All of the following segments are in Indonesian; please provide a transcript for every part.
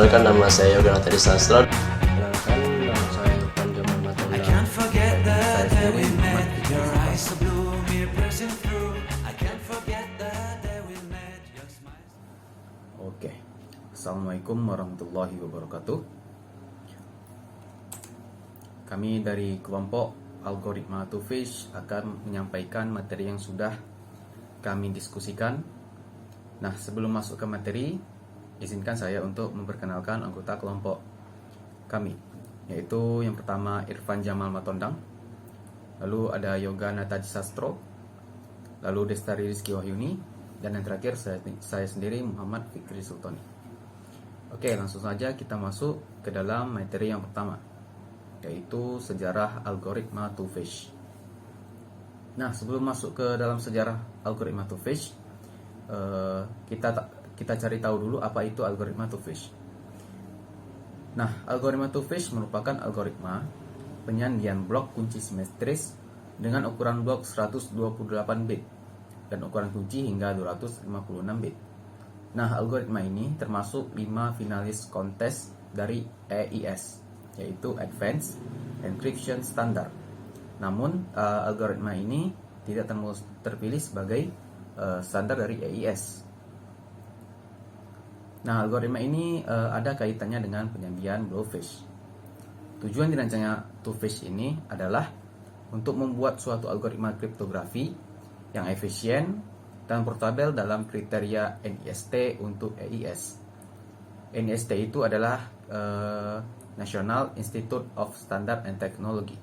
Perkenalkan, nama saya Yoga Natadi Sastra. Perkenalkan, nama saya Irfan Jamal Matondang. Saya sendiri Muhammad Fikri Sultan. Oke, Assalamualaikum warahmatullahi wabarakatuh. Kami dari kelompok Algoritma to Fish akan menyampaikan materi yang sudah kami diskusikan. Nah, sebelum masuk ke materi, izinkan saya untuk memperkenalkan anggota kelompok kami, yaitu yang pertama Irfan Jamal Matondang, lalu ada Yoga Nataji Sastro, lalu Destari Rizky Wahyuni, dan yang terakhir saya sendiri Muhammad Fikri Sultan. Oke, langsung saja kita masuk ke dalam materi yang pertama, yaitu sejarah algoritma to fish. Nah, sebelum masuk ke dalam sejarah algoritma to fish, kita cari tahu dulu apa itu algoritma to fish. Nah, algoritma to fish merupakan algoritma penyandian blok kunci simetris dengan ukuran blok 128 bit dan ukuran kunci hingga 256 bit. Nah, algoritma ini termasuk 5 finalis kontes dari AES, yaitu Advanced Encryption Standard. Namun, algoritma ini tidak terpilih sebagai standar dari AES. Nah, algoritma ini ada kaitannya dengan penyandian blowfish. Tujuan dirancangnya TwoFish ini adalah untuk membuat suatu algoritma kriptografi yang efisien dan portabel dalam kriteria NIST untuk AES. NIST itu adalah National Institute of Standard and Technology.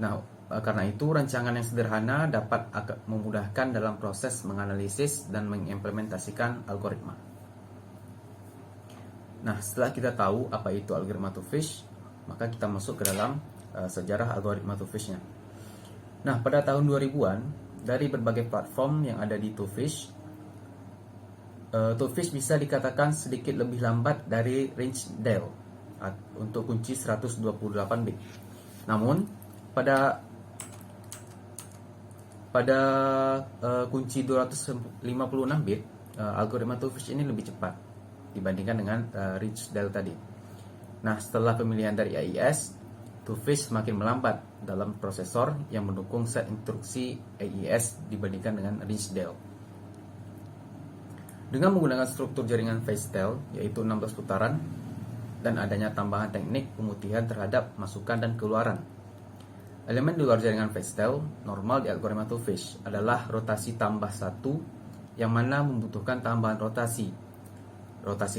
Nah, karena itu rancangan yang sederhana dapat memudahkan dalam proses menganalisis dan mengimplementasikan algoritma. Nah, setelah kita tahu apa itu algoritma to fish, maka kita masuk ke dalam sejarah algoritma to fish-nya. Nah, pada tahun 2000-an, dari berbagai platform yang ada di TwoFish, TwoFish bisa dikatakan sedikit lebih lambat dari Rijndael untuk kunci 128 bit. Namun, pada kunci 256 bit, algoritma TwoFish ini lebih cepat dibandingkan dengan Rijndael tadi. Nah, setelah pemilihan dari AES, TwoFish semakin melambat dalam prosesor yang mendukung set instruksi AES dibandingkan dengan Rijndael. Dengan menggunakan struktur jaringan Feistel, yaitu 16 putaran, dan adanya tambahan teknik pemutihan terhadap masukan dan keluaran. Elemen di luar jaringan Feistel normal di algoritma TwoFish adalah rotasi tambah 1 yang mana membutuhkan tambahan rotasi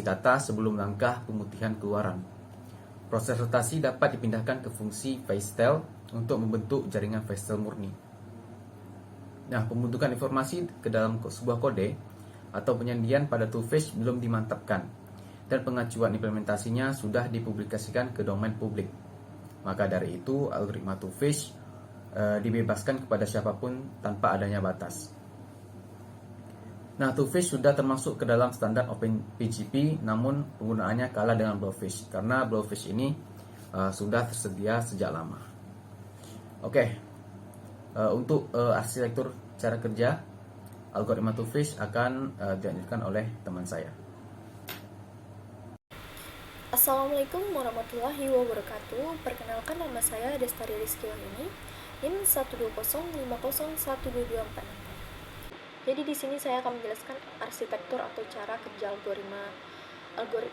kata sebelum langkah pemutihan keluaran. Proses rotasi dapat dipindahkan ke fungsi Feistel untuk membentuk jaringan Feistel murni. Nah, pembentukan informasi ke dalam sebuah kode atau penyandian pada TwoFish belum dimantapkan dan pengajuan implementasinya sudah dipublikasikan ke domain publik. Maka dari itu, algoritma TwoFish dibebaskan kepada siapapun tanpa adanya batas. Nah, TwoFish sudah termasuk ke dalam standar OpenPGP, namun penggunaannya kalah dengan Blowfish karena Blowfish ini sudah tersedia sejak lama. Oke, untuk arsitektur cara kerja algoritma TwoFish akan dilanjutkan oleh teman saya. Assalamualaikum warahmatullahi wabarakatuh. Perkenalkan, nama saya Destari Rizky Wahyuni, NIM 120501224. Jadi di sini saya akan menjelaskan arsitektur atau cara kerja algoritma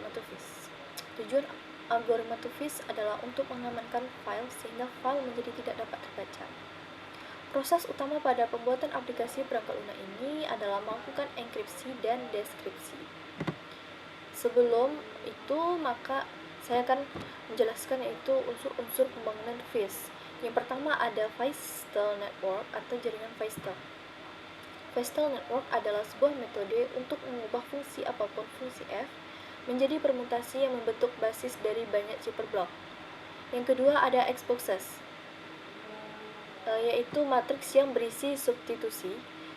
TwoFish. Tujuan algoritma TwoFish adalah untuk mengamankan file sehingga file menjadi tidak dapat terbaca. Proses utama pada pembuatan aplikasi perangkat lunak ini adalah melakukan enkripsi dan deskripsi. Sebelum itu, maka saya akan menjelaskan yaitu unsur-unsur pembangunan TwoFish. Yang pertama ada Feistel Network atau jaringan Feistel. Feistel Network adalah sebuah metode untuk mengubah fungsi apapun fungsi f menjadi permutasi yang membentuk basis dari banyak cipher blok. Yang kedua ada Xboxes, yaitu matriks yang berisi substitusi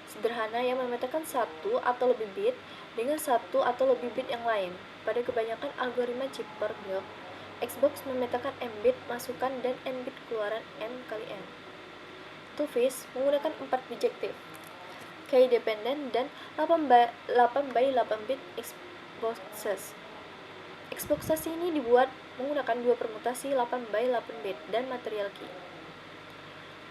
sederhana yang memetakan satu atau lebih bit dengan satu atau lebih bit yang lain. Pada kebanyakan algoritma cipher blok, Xbox memetakan m bit masukan dan n bit keluaran n kali n. TwoFish menggunakan 4 bijektif, key dependent dan 8 by 8 bit Xboxes. Ekspektasi ini dibuat menggunakan dua permutasi 8 by 8 bit dan material key.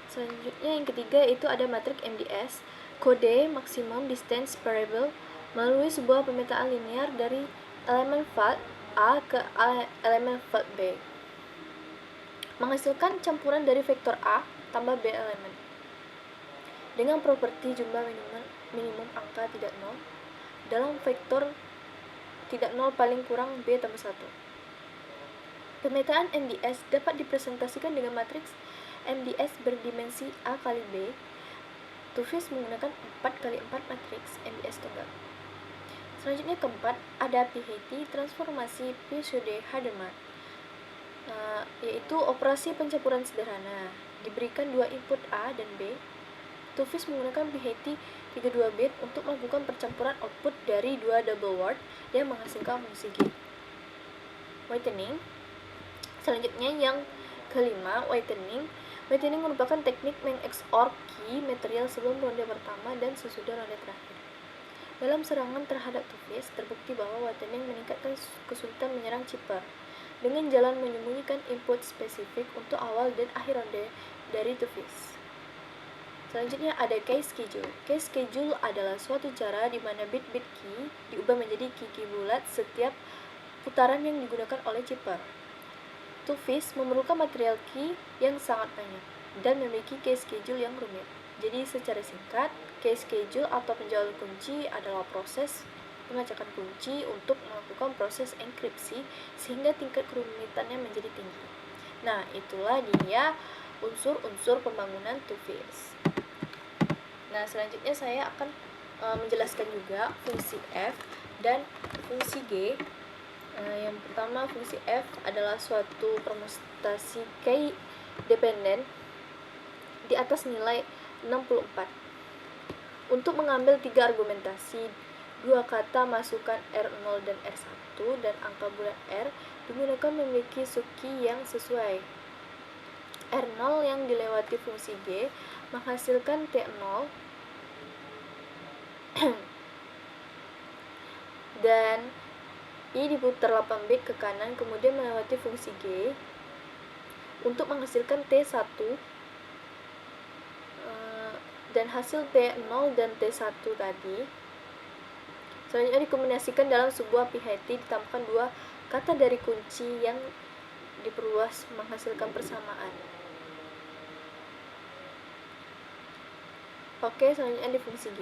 Selanjutnya yang ketiga itu ada matriks MDS, kode maximum distance variable, melalui sebuah pemetaan linear dari elemen vault A ke elemen vault B, menghasilkan campuran dari vektor A tambah B elemen dengan properti jumlah minimum angka tidak nol dalam vektor tidak nol paling kurang B tambah 1. Pemetaan MDS dapat dipresentasikan dengan matriks MDS berdimensi A kali B. Tufis menggunakan 4 kali 4 matriks MDS tunggal. Selanjutnya keempat, ada PHT transformasi Pseudo-Hadamard, yaitu operasi pencampuran sederhana. Diberikan dua input A dan B. Tufis menggunakan PHT 32 bit untuk melakukan percampuran output dari dua double word yang menghasilkan fungsi G. Whitening. Selanjutnya yang kelima, whitening. Whitening merupakan teknik meng-XOR key material sebelum ronde pertama dan sesudah ronde terakhir. Dalam serangan terhadap Tufis, terbukti bahwa whitening meningkatkan kesulitan menyerang chipper dengan jalan menyembunyikan input spesifik untuk awal dan akhir ronde dari Tufis. Selanjutnya ada key schedule. Key schedule adalah suatu cara di mana bit-bit key diubah menjadi key bulat setiap putaran yang digunakan oleh chipper. Tufis memerlukan material key yang sangat banyak dan memiliki key schedule yang rumit. Jadi secara singkat, key schedule atau penjualan kunci adalah proses pengecekan kunci untuk melakukan proses enkripsi sehingga tingkat kerumitannya menjadi tinggi. Nah, itulah dia unsur-unsur pembangunan Tufis. Nah, selanjutnya saya akan menjelaskan juga fungsi F dan fungsi G. Yang pertama, fungsi F adalah suatu permutasi key dependen di atas nilai 64. Untuk mengambil tiga argumentasi, dua kata masukkan R0 dan R1 dan angka bulat R digunakan memiliki suki yang sesuai. R0 yang dilewati fungsi G menghasilkan T0 dan I diputar 8 bit ke kanan kemudian melewati fungsi G untuk menghasilkan T1 dan hasil T0 dan T1 tadi selanjutnya dikombinasikan dalam sebuah PHT ditambahkan dua kata dari kunci yang diperluas menghasilkan persamaan. Oke, selanjutnya di fungsi G.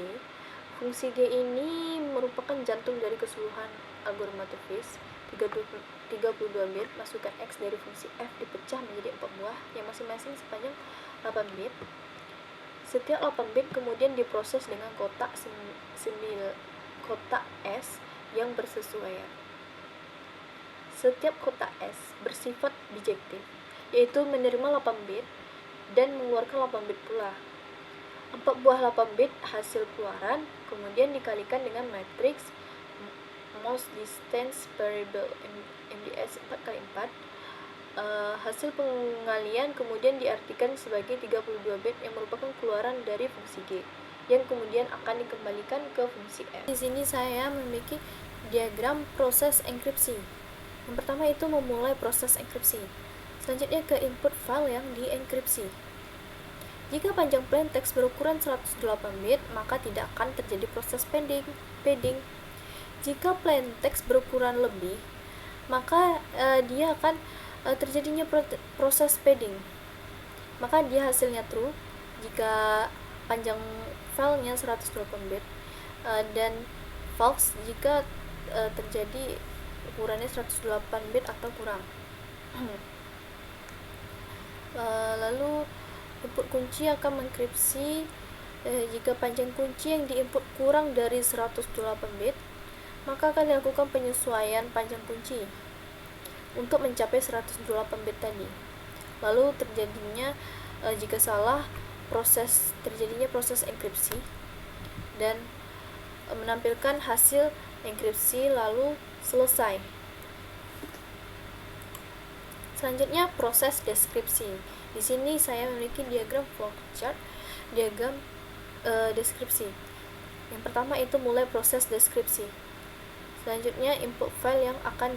Fungsi G ini merupakan jantung dari keseluruhan algoritma Tufis. 32 bit, masukkan X dari fungsi F dipecah menjadi 4 buah yang masing-masing sepanjang 8 bit. Setiap 8 bit kemudian diproses dengan kotak kotak S yang bersesuaian. Setiap kotak S bersifat bijektif, yaitu menerima 8 bit dan mengeluarkan 8 bit pula. 4 buah 8 bit hasil keluaran kemudian dikalikan dengan matriks most distance variable MDS 4x4. Hasil pengalian kemudian diartikan sebagai 32 bit yang merupakan keluaran dari fungsi G yang kemudian akan dikembalikan ke fungsi F. Di sini saya memiliki diagram proses enkripsi. Yang pertama itu memulai proses enkripsi. Selanjutnya ke input file yang dienkripsi. Jika panjang plain text berukuran 108 bit, maka tidak akan terjadi proses padding. Jika plain text berukuran lebih, maka dia akan terjadinya proses padding. Maka dia hasilnya true jika panjang filenya 108 bit dan false jika terjadi ukurannya 108 bit atau kurang. Lalu input kunci akan mengenkripsi jika panjang kunci yang diinput kurang dari 108 bit, maka akan dilakukan penyesuaian panjang kunci untuk mencapai 108 bit tadi. Lalu terjadinya jika salah terjadinya proses enkripsi dan menampilkan hasil enkripsi lalu selesai. Selanjutnya proses deskripsi. Di sini saya memiliki diagram flowchart, diagram deskripsi. Yang pertama itu mulai proses deskripsi. Selanjutnya input file yang akan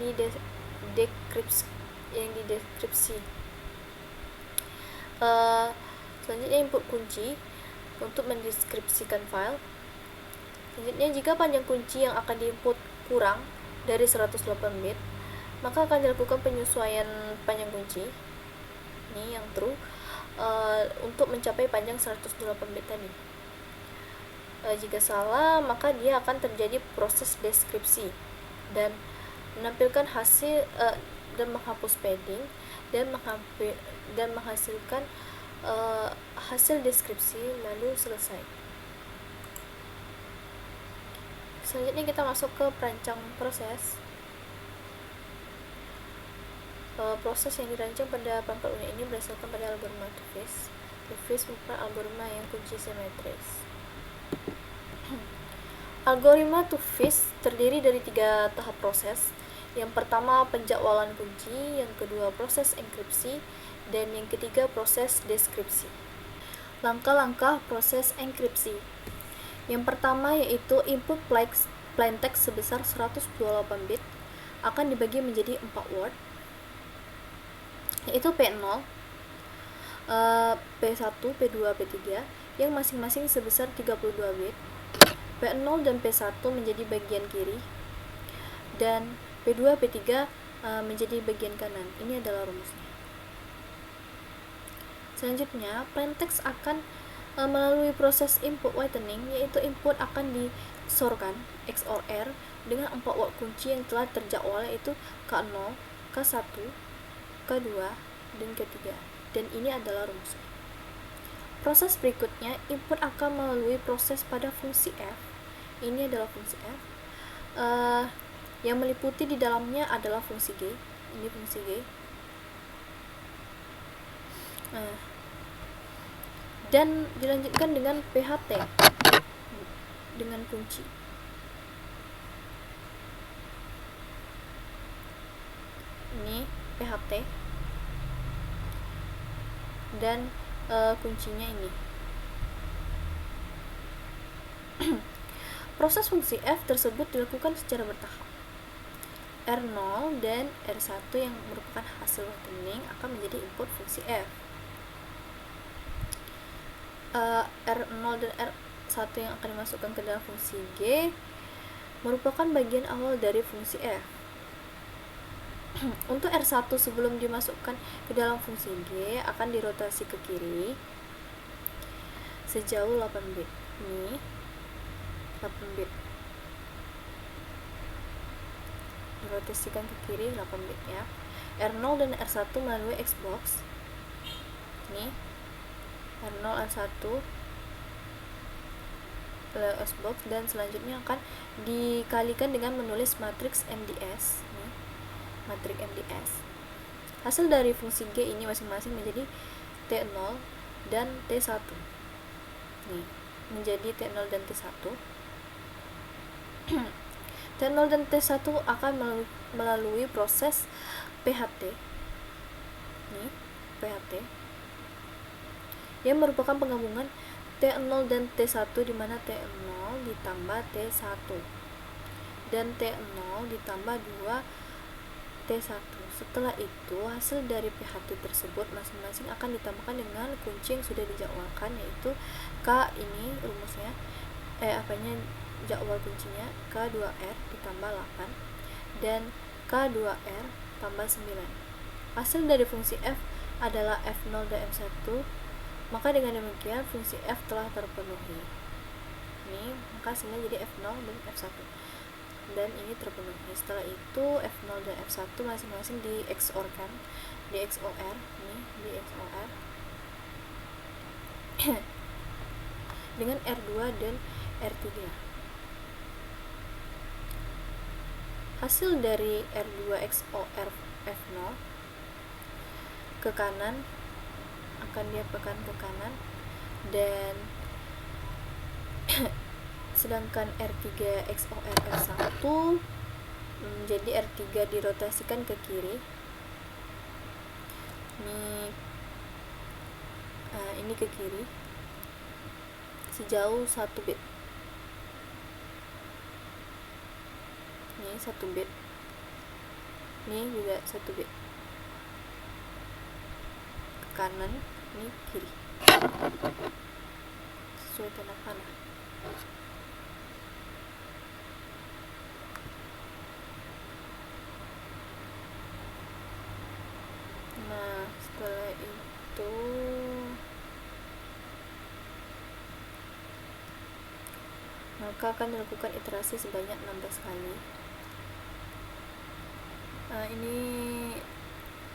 dideskripsi. Selanjutnya input kunci untuk mendeskripsikan file. Selanjutnya, jika panjang kunci yang akan diinput kurang dari 108 bit, maka akan dilakukan penyesuaian panjang kunci. Ini yang true, untuk mencapai panjang 108 bit tadi. Jika salah, maka dia akan terjadi proses deskripsi dan menampilkan hasil dan menghapus padding dan menghasilkan hasil deskripsi lalu selesai. Selanjutnya kita masuk ke perancang proses. Proses yang dirancang pada perangkat lunak ini berdasarkan pada algoritma Tufis. Tufis merupakan algoritma yang kunci simetris. Algoritma Tufis terdiri dari 3 tahap proses. Yang pertama penjadwalan kunci, yang kedua proses enkripsi, dan yang ketiga proses deskripsi. Langkah-langkah proses enkripsi. Yang pertama yaitu input plaintext sebesar 128 bit akan dibagi menjadi 4 word, yaitu P0, P1, P2, P3 yang masing-masing sebesar 32 bit. P0 dan P1 menjadi bagian kiri dan P2, P3 menjadi bagian kanan. Ini adalah rumusnya. Selanjutnya, plaintext akan melalui proses input whitening, yaitu input akan disorkan XOR dengan 4 word kunci yang telah terjadwal, yaitu K0, K1, K2, dan K3. Dan ini adalah rumusnya. Proses berikutnya, input akan melalui proses pada fungsi F. Ini adalah fungsi F. Yang meliputi di dalamnya adalah fungsi G. Ini fungsi G. Dan dilanjutkan dengan PHT dengan kunci. Ini PHT dan kuncinya ini. Proses fungsi F tersebut dilakukan secara bertahap. R0 dan R1 yang merupakan hasil whitening akan menjadi input fungsi F. R0 dan R1 yang akan dimasukkan ke dalam fungsi G merupakan bagian awal dari fungsi F. Untuk R1 sebelum dimasukkan ke dalam fungsi G akan dirotasi ke kiri sejauh 8 bit. Ini 8 bit. Dirotasikan ke kiri 8 bit ya. R0 dan R1 melalui Xbox. Ini R0 R1 Xbox, dan selanjutnya akan dikalikan dengan menulis matriks MDS. Nih, matriks MDS. Hasil dari fungsi G ini masing-masing menjadi T0 dan T1. Nih, menjadi T0 dan T1. T0 dan T1 akan melalui proses PHT. Nih, PHT yang merupakan penggabungan T0 dan T1, di mana T0 ditambah T1 dan T0 ditambah 2 T1. Setelah itu, hasil dari PHT tersebut masing-masing akan ditambahkan dengan kunci yang sudah dijadwalkan, yaitu K, ini rumusnya, jadwal kuncinya K2R ditambah 8 dan K2R tambah 9. Hasil dari fungsi F adalah F0 dan F1. Maka dengan demikian fungsi F telah terpenuhi. Ini maka hasilnya jadi F0 dan F1. Dan ini terpenuhi. Setelah itu F0 dan F1 masing-masing di XOR kan. Di XOR, ini di XOR dengan R2 dan R3. Hasil dari R2 XOR F0 ke kanan akan diapakan ke kanan, dan sedangkan R3 XOR R1 jadi R3 dirotasikan ke kiri. Ini ke kiri sejauh 1 bit. Ini 1 bit. Ini juga 1 bit ke kanan, ini kiri, sesuai tanda panah. Nah, setelah itu maka akan dilakukan iterasi sebanyak 16 kali. Nah, ini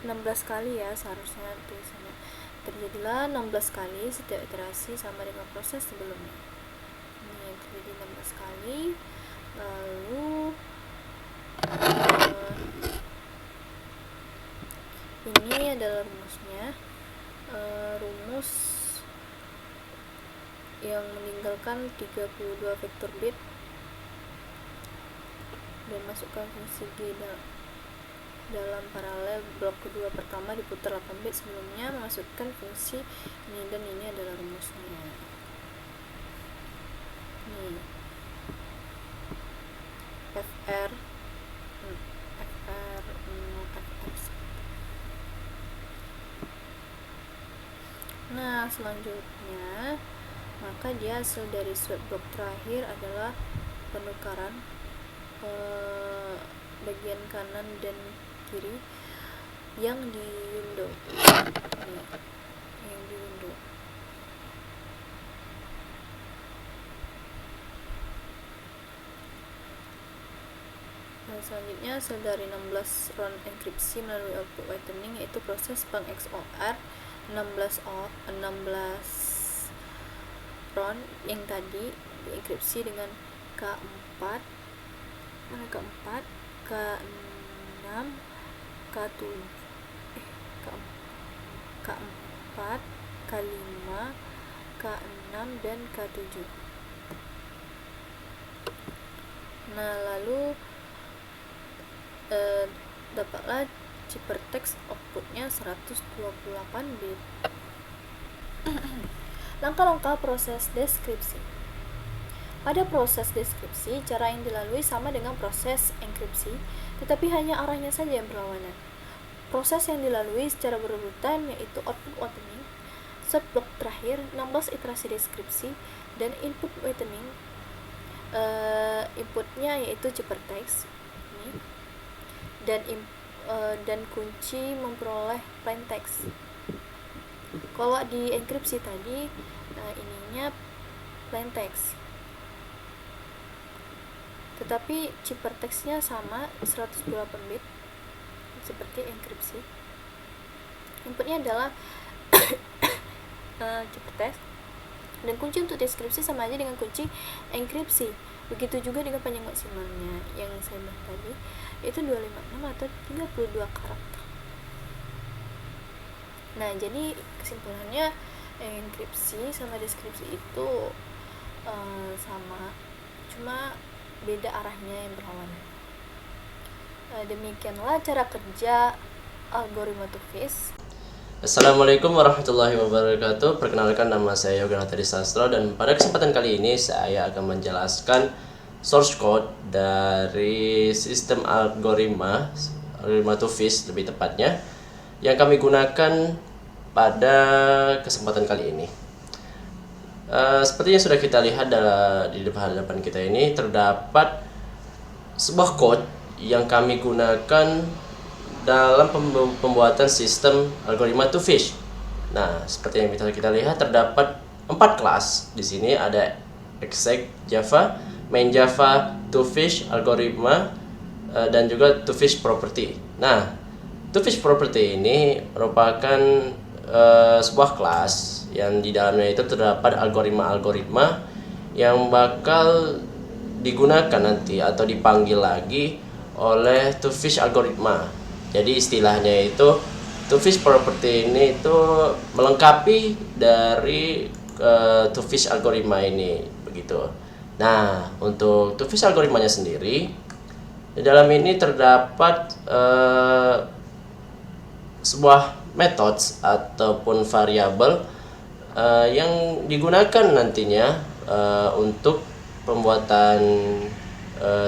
16 kali ya seharusnya tulisannya. Terjadilah 16 kali setiap iterasi sama dengan proses sebelumnya. Ini yang terjadi 16 kali. Lalu ini adalah rumusnya. Rumus yang meninggalkan 32 vektor bit dan masukkan fungsi G dalam paralel blok kedua pertama diputar 8 bit sebelumnya, memasukkan fungsi ini, dan ini adalah rumusnya. Nih, FR Nah, selanjutnya maka dia hasil dari swap blok terakhir adalah penukaran bagian kanan dan kiri yang diunduh. Yang diunduh. Nah, selanjutnya hasil dari 16 round enkripsi melalui output whitening, yaitu proses peng XOR 16 round yang tadi dienkripsi dengan K4, K6, K4, K5, K6, dan K7. Nah, lalu dapatlah ciphertext outputnya 128 bit. Langkah-langkah proses deskripsi. Pada proses deskripsi, cara yang dilalui sama dengan proses enkripsi, tetapi hanya arahnya saja yang berlawanan. Proses yang dilalui secara berurutan yaitu output whitening, swap blok terakhir, 16 iterasi deskripsi, dan input whitening. Inputnya yaitu ciphertext ini, dan kunci memperoleh plain text. Kalau di enkripsi tadi ininya plain text, tetapi ciphertextnya sama 128 bit seperti enkripsi. Inputnya adalah ciphertext, dan kunci untuk deskripsi sama aja dengan kunci enkripsi. Begitu juga dengan panjang maksimalnya yang saya bilang tadi, yaitu 256 atau 32 karakter. Nah, jadi kesimpulannya enkripsi sama deskripsi itu sama, cuma beda arahnya yang berlawanan. Demikianlah cara kerja algoritma Tufis. Assalamualaikum warahmatullahi wabarakatuh. Perkenalkan, nama saya Yoga Natadi Sastro, dan pada kesempatan kali ini saya akan menjelaskan source code dari sistem algoritma Tufis lebih tepatnya, yang kami gunakan pada kesempatan kali ini. Seperti yang sudah kita lihat di hadapan kita ini, terdapat sebuah code yang kami gunakan dalam pembuatan sistem algoritma Tufis. Nah, seperti yang kita lihat, terdapat 4 kelas. Di sini ada exec Java, main Java, Tufis algoritma, dan juga Tufis property. Nah, Tufis property ini merupakan sebuah kelas yang di dalamnya itu terdapat algoritma-algoritma yang bakal digunakan nanti atau dipanggil lagi oleh Tufis algoritma. Jadi istilahnya itu Tufis property ini itu melengkapi dari Tufis algoritma ini, begitu. Nah, untuk Tufis algoritmanya sendiri, di dalam ini terdapat sebuah metode ataupun variabel yang digunakan nantinya untuk pembuatan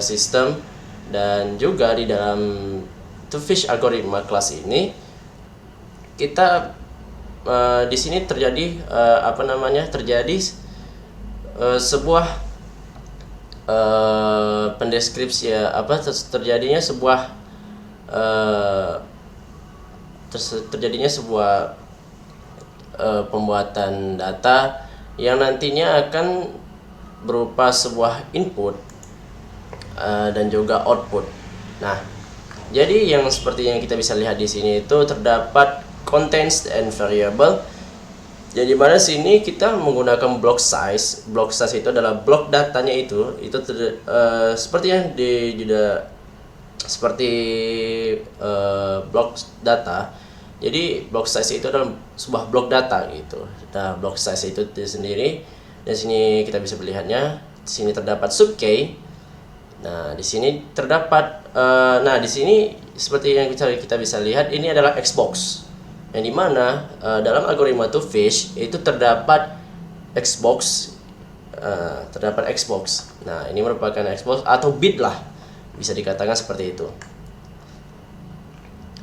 sistem, dan juga di dalam to fish algoritma kelas ini, kita di sini terjadi sebuah pendeskripsi terjadinya sebuah pembuatan data yang nantinya akan berupa sebuah input dan juga output. Nah, jadi yang seperti yang kita bisa lihat di sini itu terdapat contains and variable. Jadi mana sini kita menggunakan block size. Block size itu adalah blok datanya itu seperti yang seperti blok data. Jadi block size itu adalah sebuah blok data gitu. Nah, block size itu sendiri, dan sini kita bisa melihatnya. Di sini terdapat sub key. Nah, di sini terdapat di sini seperti yang kita bisa lihat, ini adalah Xbox. Yang dimana dalam algoritma to fish itu terdapat Xbox. Nah, ini merupakan Xbox atau bit lah, bisa dikatakan seperti itu.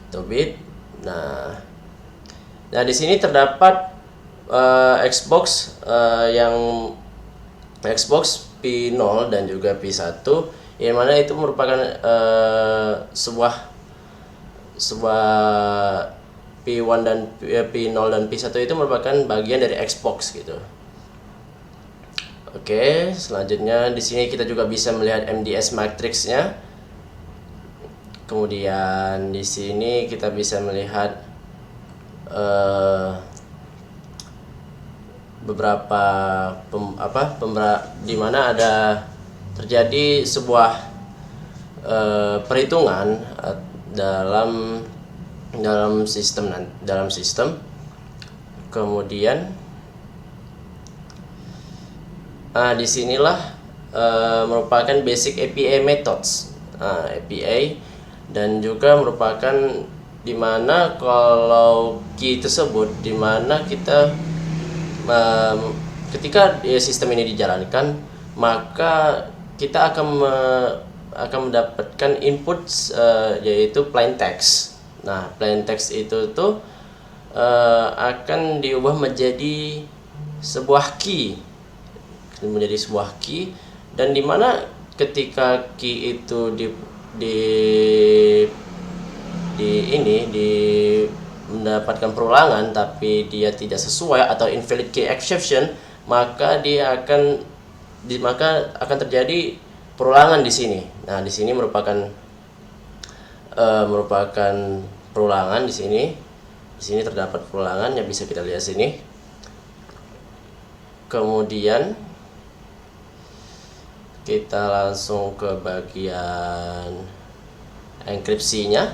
Atau bit. Nah, di sini terdapat Xbox yang Xbox P0 dan juga P1, yang mana itu merupakan sebuah P1 dan P0 dan P1 itu merupakan bagian dari Xbox gitu. Oke, selanjutnya di sini kita juga bisa melihat MDS matrixnya. Kemudian di sini kita bisa melihat beberapa di mana ada terjadi sebuah perhitungan dalam sistem. Kemudian disinilah merupakan basic API methods, API, dan juga merupakan dimana kalau key tersebut, dimana kita ketika sistem ini dijalankan, maka kita akan mendapatkan input yaitu plain text. Nah, plain text itu tuh akan diubah menjadi sebuah key, dan dimana ketika key itu mendapatkan perulangan tapi dia tidak sesuai atau invalid key exception, maka akan terjadi perulangan di sini. Nah, di sini merupakan perulangan di sini. Di sini terdapat perulangan yang bisa kita lihat sini. Kemudian kita langsung ke bagian enkripsinya.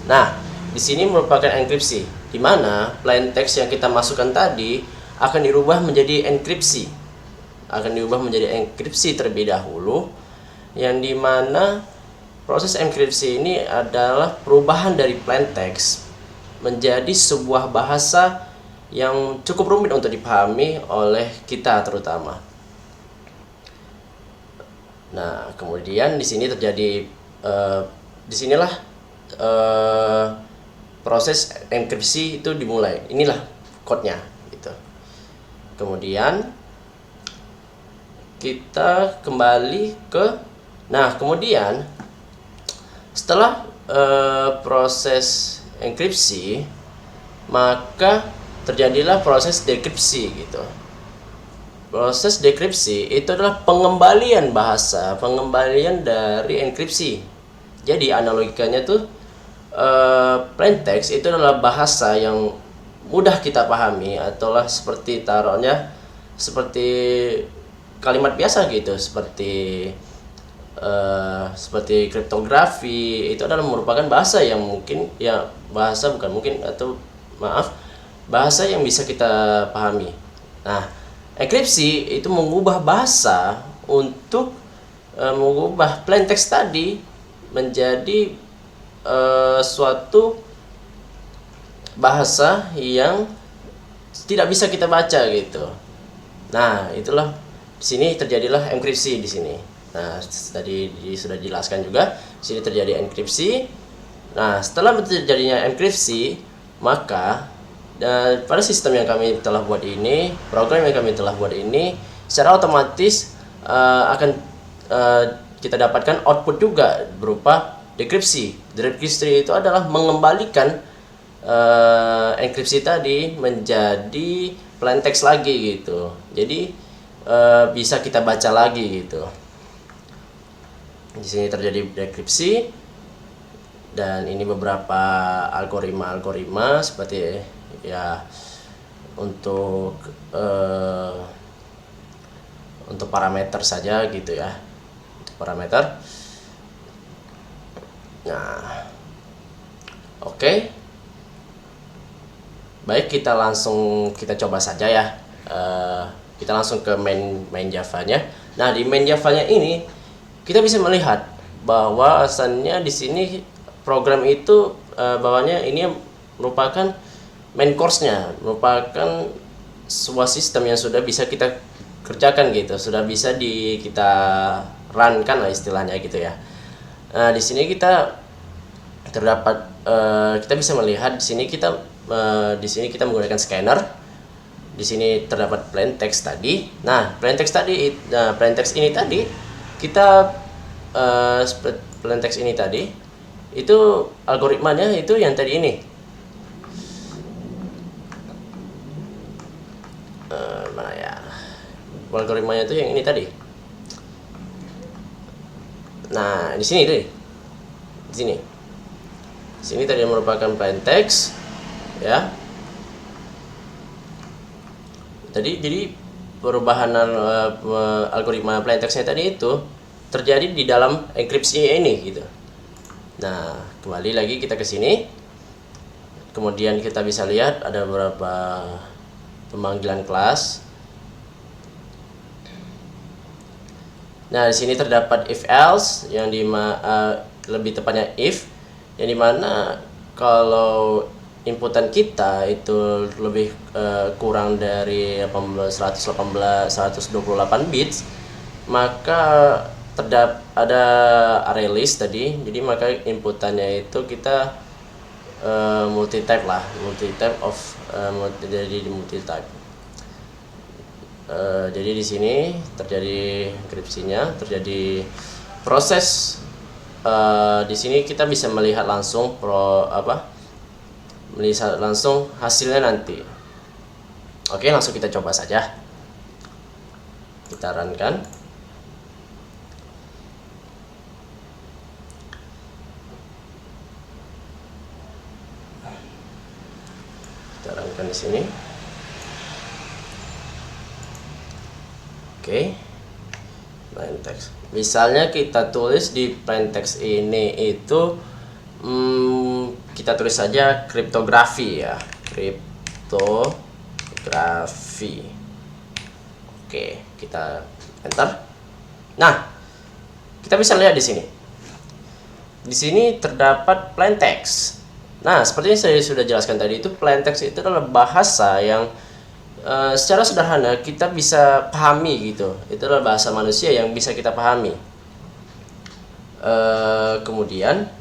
Nah, di sini merupakan enkripsi, di mana plain text yang kita masukkan tadi akan dirubah menjadi enkripsi. Terlebih dahulu, yang dimana proses enkripsi ini adalah perubahan dari plain text menjadi sebuah bahasa yang cukup rumit untuk dipahami oleh kita terutama. Nah, kemudian di sini terjadi disinilah proses enkripsi itu dimulai. Inilah kodenya gitu. Kemudian kita kembali ke kemudian setelah proses enkripsi, maka terjadilah proses dekripsi gitu. Proses dekripsi itu adalah pengembalian dari enkripsi. Jadi analogikanya tuh plain text itu adalah bahasa yang mudah kita pahami, ataulah seperti seperti kalimat biasa gitu, seperti kriptografi. Itu adalah merupakan bahasa yang bahasa yang bisa kita pahami. Nah, enkripsi itu mengubah bahasa untuk mengubah plain text tadi menjadi suatu bahasa yang tidak bisa kita baca gitu. Nah, itulah di sini terjadilah enkripsi di sini. Nah, tadi sudah dijelaskan juga, di sini terjadi enkripsi. Nah, setelah terjadinya enkripsi, maka pada sistem yang kami telah buat ini, program yang kami telah buat ini, secara otomatis akan kita dapatkan output juga berupa dekripsi. Dekripsi itu adalah mengembalikan enkripsi tadi menjadi plain text lagi gitu. Jadi bisa kita baca lagi gitu. Di sini terjadi dekripsi, dan ini beberapa algoritma seperti ya untuk parameter saja gitu ya, untuk parameter. Nah, oke. Baik, kita coba saja ya. Kita langsung ke main Java-nya. Nah, di main Java-nya ini kita bisa melihat bahwa asalnya di sini program itu bawahnya ini merupakan main course-nya, merupakan sebuah sistem yang sudah bisa kita kerjakan gitu, sudah bisa kita run-kan lah istilahnya gitu ya. Nah, di sini kita kita bisa melihat di sini kita menggunakan scanner. Di sini terdapat plain text tadi. Nah, plain text ini tadi kita plain text ini tadi itu algoritmanya itu yang tadi ini. Mana ya? Algoritmanya itu yang ini tadi. Nah, di sini deh. Di sini. Di sini tadi merupakan plain text ya. Jadi perubahan algoritma plain text-nya tadi itu terjadi di dalam enkripsi ini gitu. Nah, kembali lagi kita ke sini. Kemudian kita bisa lihat ada beberapa pemanggilan kelas. Nah, di sini terdapat if else yang lebih tepatnya if, yang dimana kalau inputan kita itu lebih kurang dari 128 bits, maka ada array list tadi. Jadi maka inputannya itu kita multi-type jadi di sini terjadi enkripsinya, terjadi proses. Di sini kita bisa melihat langsung melihat langsung hasilnya nanti. Oke, langsung kita coba saja. Kita runkan. Kita runkan di sini. Oke. Plain text. Misalnya kita tulis di plain text ini itu kita tulis saja kriptografi ya, kriptografi. Oke, kita enter. Nah, kita bisa lihat di sini. Di sini terdapat plain text. Nah, seperti yang saya sudah jelaskan tadi, itu plain text itu adalah bahasa yang secara sederhana kita bisa pahami gitu. Itu adalah bahasa manusia yang bisa kita pahami. Kemudian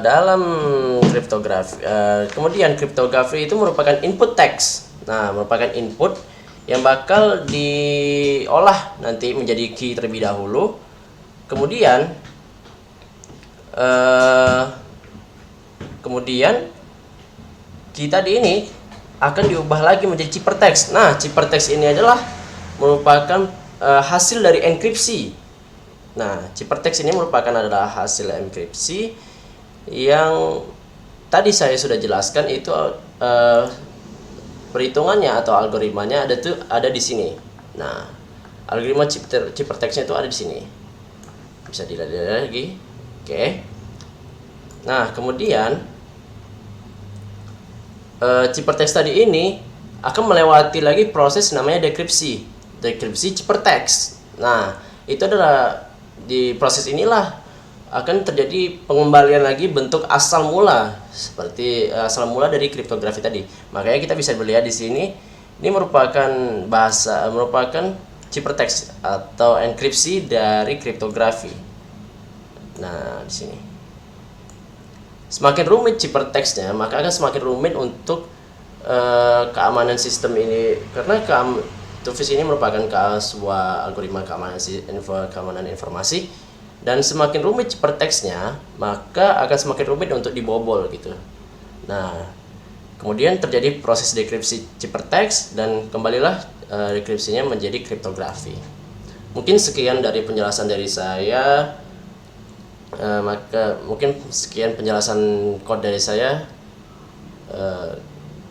dalam kriptografi itu merupakan input text. Nah, merupakan input yang bakal diolah nanti menjadi key terlebih dahulu. Kemudian key tadi ini akan diubah lagi menjadi ciphertext. Nah, ciphertext ini adalah merupakan hasil dari enkripsi. Nah, ciphertext ini adalah hasil enkripsi yang tadi saya sudah jelaskan. Itu perhitungannya atau algoritmanya ada di sini. Nah, algoritma ciphertextnya itu ada di sini. Bisa dilihat lagi. Oke. Nah, kemudian ciphertext tadi ini akan melewati lagi proses namanya dekripsi ciphertext. Nah, itu adalah di proses inilah akan terjadi pengembalian lagi bentuk asal mula seperti asal mula dari kriptografi tadi. Makanya kita bisa melihat di sini ini merupakan ciphertext atau enkripsi dari kriptografi. Nah, di sini semakin rumit ciphertextnya, maka akan semakin rumit untuk keamanan sistem ini, karena Two-Phase ini merupakan sebuah algoritma keamanan informasi, dan semakin rumit ciphertextnya maka akan semakin rumit untuk dibobol gitu. Nah, kemudian terjadi proses dekripsi ciphertext dan kembalilah dekripsinya menjadi kriptografi. Mungkin sekian dari penjelasan dari saya. Maka mungkin sekian penjelasan kode dari saya.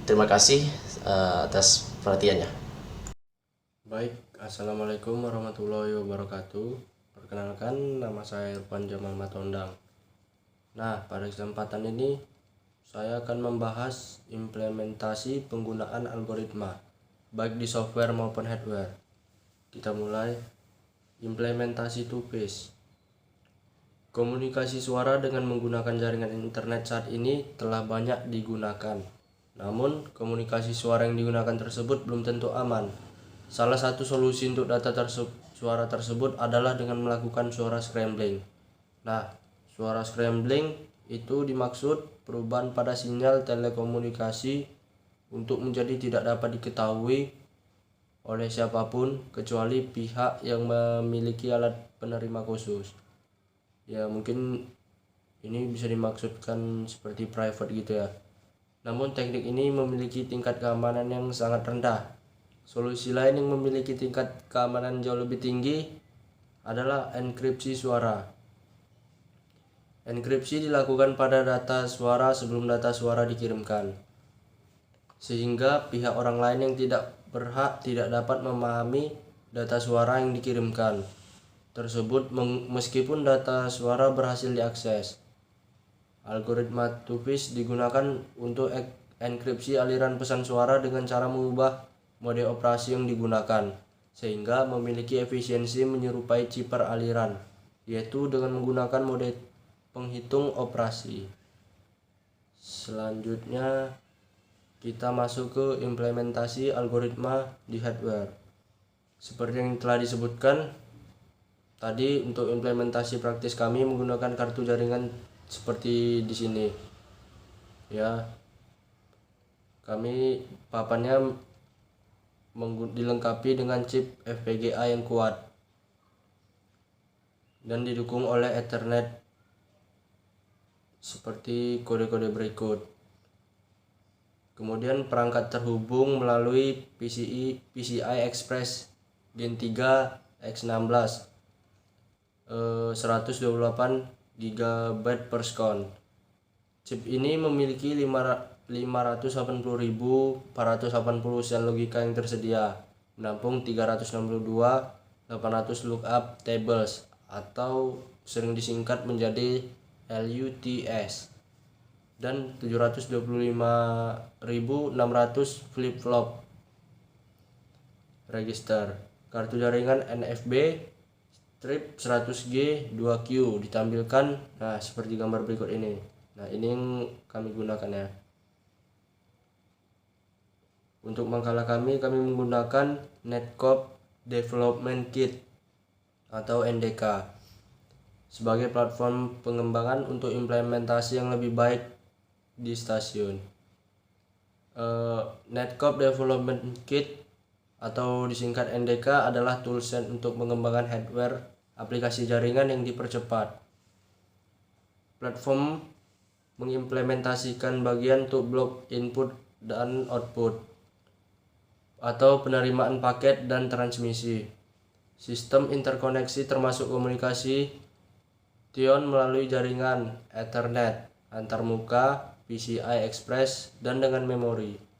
Terima kasih atas perhatiannya. Baik, assalamualaikum warahmatullahi wabarakatuh. Perkenalkan, nama saya Irfan Jamal Matondang. Nah, pada kesempatan ini saya akan membahas implementasi penggunaan algoritma baik di software maupun hardware. Kita mulai. Implementasi Two-Phase. Komunikasi suara dengan menggunakan jaringan internet saat ini telah banyak digunakan. Namun, komunikasi suara yang digunakan tersebut belum tentu aman. Salah satu solusi untuk data suara tersebut adalah dengan melakukan suara scrambling. Nah, suara scrambling itu dimaksud perubahan pada sinyal telekomunikasi untuk menjadi tidak dapat diketahui oleh siapapun kecuali pihak yang memiliki alat penerima khusus. Ya, mungkin ini bisa dimaksudkan seperti private gitu ya. Namun teknik ini memiliki tingkat keamanan yang sangat rendah. Solusi lain yang memiliki tingkat keamanan jauh lebih tinggi adalah enkripsi suara. Enkripsi dilakukan pada data suara sebelum data suara dikirimkan, sehingga pihak orang lain yang tidak berhak tidak dapat memahami data suara yang dikirimkan tersebut meskipun data suara berhasil diakses. Algoritma Two-Phase digunakan untuk enkripsi aliran pesan suara dengan cara mengubah mode operasi yang digunakan sehingga memiliki efisiensi menyerupai chipper aliran, yaitu dengan menggunakan mode penghitung operasi. Selanjutnya kita masuk ke implementasi algoritma di hardware. Seperti yang telah disebutkan tadi, untuk implementasi praktis kami menggunakan kartu jaringan seperti di sini. Ya, kami papannya dilengkapi dengan chip FPGA yang kuat dan didukung oleh Ethernet seperti kode-kode berikut. Kemudian perangkat terhubung melalui PCI Express Gen 3 X16 128 GB per second. Chip ini memiliki 580.480 sel logika yang tersedia, menampung 362.800 lookup tables atau sering disingkat menjadi LUTS, dan 725.600 flip-flop register. Kartu jaringan NFB strip 100G 2Q ditampilkan, nah seperti gambar berikut ini. Nah, ini yang kami gunakan ya. Untuk makalah kami menggunakan Netcode Development Kit atau NDK sebagai platform pengembangan untuk implementasi yang lebih baik di stasiun. Netcode Development Kit atau disingkat NDK adalah toolset untuk mengembangkan hardware aplikasi jaringan yang dipercepat. Platform mengimplementasikan bagian untuk blok input dan output atau penerimaan paket dan transmisi. Sistem interkoneksi termasuk komunikasi TION melalui jaringan Ethernet antarmuka, PCI Express, dan dengan memori.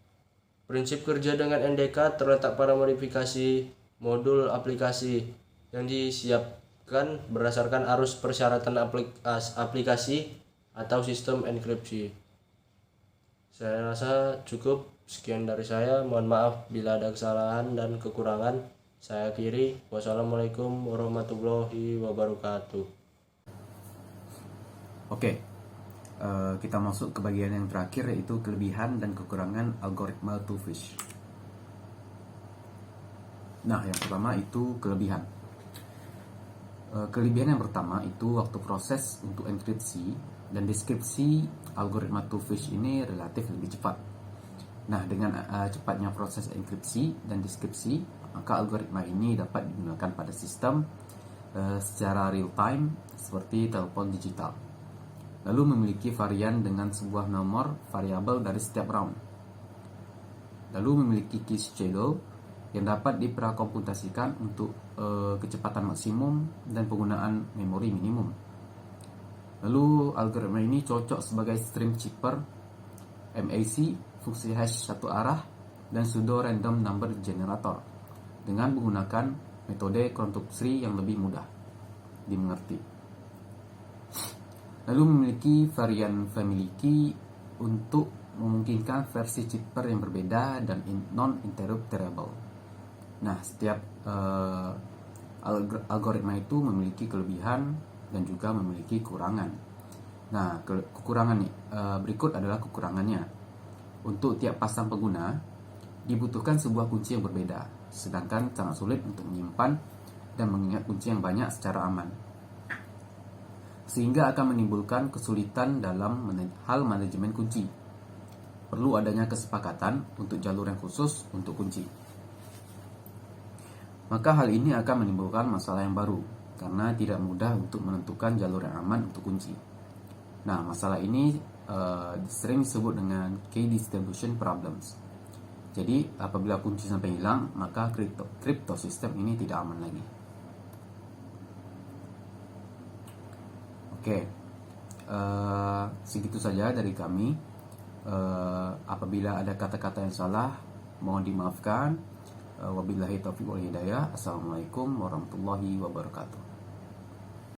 Prinsip kerja dengan NDK terletak pada modifikasi modul aplikasi yang disiapkan berdasarkan arus persyaratan aplikasi atau sistem enkripsi. Saya rasa cukup sekian dari saya. Mohon maaf bila ada kesalahan dan kekurangan. Saya akhiri. Wassalamualaikum warahmatullahi wabarakatuh. Oke, kita masuk ke bagian yang terakhir, yaitu kelebihan dan kekurangan algoritma Twofish. Nah, yang pertama itu kelebihan. Kelebihan yang pertama itu waktu proses untuk enkripsi dan deskripsi algoritma Twofish ini relatif lebih cepat. Nah, dengan cepatnya proses enkripsi dan deskripsi, maka algoritma ini dapat digunakan pada sistem secara real time seperti telepon digital. Lalu memiliki varian dengan sebuah nomor variabel dari setiap round. Lalu memiliki key schedule yang dapat diprakomputasikan untuk kecepatan maksimum dan penggunaan memori minimum. Lalu algoritma ini cocok sebagai stream chipper, MAC, fungsi hash satu arah, dan pseudo random number generator dengan menggunakan metode konstruksi yang lebih mudah dimengerti. Lalu memiliki varian family key untuk memungkinkan versi chipper yang berbeda dan non-interruptible. Nah, setiap algoritma itu memiliki kelebihan dan juga memiliki kekurangan. Nah, kekurangan berikut adalah kekurangannya. Untuk tiap pasang pengguna dibutuhkan sebuah kunci yang berbeda, sedangkan sangat sulit untuk menyimpan dan mengingat kunci yang banyak secara aman, sehingga akan menimbulkan kesulitan dalam hal manajemen kunci. Perlu adanya kesepakatan untuk jalur yang khusus untuk kunci. Maka hal ini akan menimbulkan masalah yang baru, karena tidak mudah untuk menentukan jalur yang aman untuk kunci. Nah, masalah ini sering disebut dengan key distribution problems. Jadi, apabila kunci sampai hilang, maka crypto system ini tidak aman lagi. Oke, segitu saja dari kami. Apabila ada kata-kata yang salah, mohon dimaafkan. Wabillahi taufiq wal hidayah. Assalamualaikum warahmatullahi wabarakatuh.